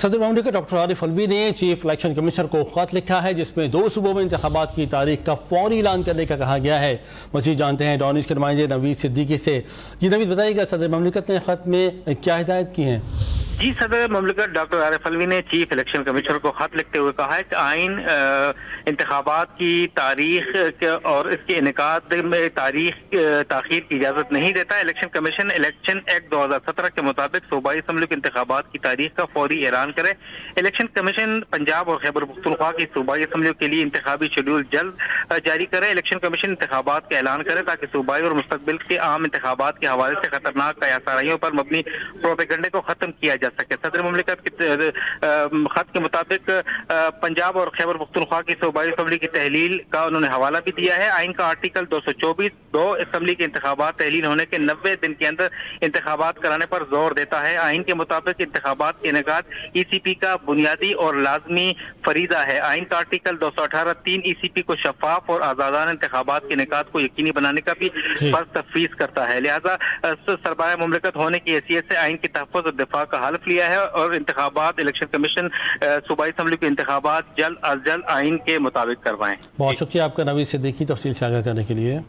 सदर ममलिकत डॉक्टर आरिफ अलवी ने chief election commissioner को खत लिखा है जिसमें 2 सूबों में इंतखाबात की तारीख का फौरी ऐलान करने का कहा गया है। मजीद जानते हैं डॉनिश के नुमाइंदे नवीद सिद्दीकी से। जी नवीद, बताइएगा सदर ममलिकत ने खत में क्या हिदायत की हैं? जी, सदर ममलिकत डॉक्टर आरिफ अलवी ने चीफ इलेक्शन कमिश्नर को खत लिखते हुए कहा है कि आइन इंतखाबात की तारीख और इसके इनेकाद में ताखीर की इजाजत नहीं देता। इलेक्शन कमीशन इलेक्शन एक्ट 2017 के मुताबिक सूबाई असम्बली के इंतखाबात की तारीख का फौरी ऐलान करे। इलेक्शन कमीशन पंजाब और खैबर पख्तूनख्वा की सूबाई असम्बली के लिए इंतखाबी शेड्यूल जल्द जारी करे। इलेक्शन कमीशन इंतखाबात का ऐलान करे ताकि सूबाई और मुस्तकबिल के आम इंतखाबात के हवाले से खतरनाक कयासाराइयों पर मबनी प्रोपेगेंडे को खत्म किया जा सके। सदर मुमलिकत के खत के मुताबिक पंजाब और खैबर पख्तूनख्वा की सूबाई असम्बली की तहलील का उन्होंने हवाला भी दिया है। आइन का आर्टिकल 224 दो असम्बली के इंतखाबात तहलील होने के 90 दिन के अंदर इंतखाबात कराने पर जोर देता है। आइन के मुताबिक इंतखाबात के इनेकाद ECP का बुनियादी और लाजमी फरीजा है। आइन का आर्टिकल 218(3) ECP को शफाफ और आजादाना इंतखाबात के इनेकाद को यकीनी बनाने का भी फर्ज तफवीज करता है। लिहाजा सरबराह मुमलिकत होने की हैसियत से आइन की तहफ़्फ़ुज़ और दिफा का हल्फ लिया है और इंतखाबात इलेक्शन कमीशन सूबाई असम्बली के इंतखाबात जल्द अज जल्द आइन के मुताबिक करवाएं। बहुत शुक्रिया आपका नवीद सिद्दीकी तफसील साझा करने के लिए।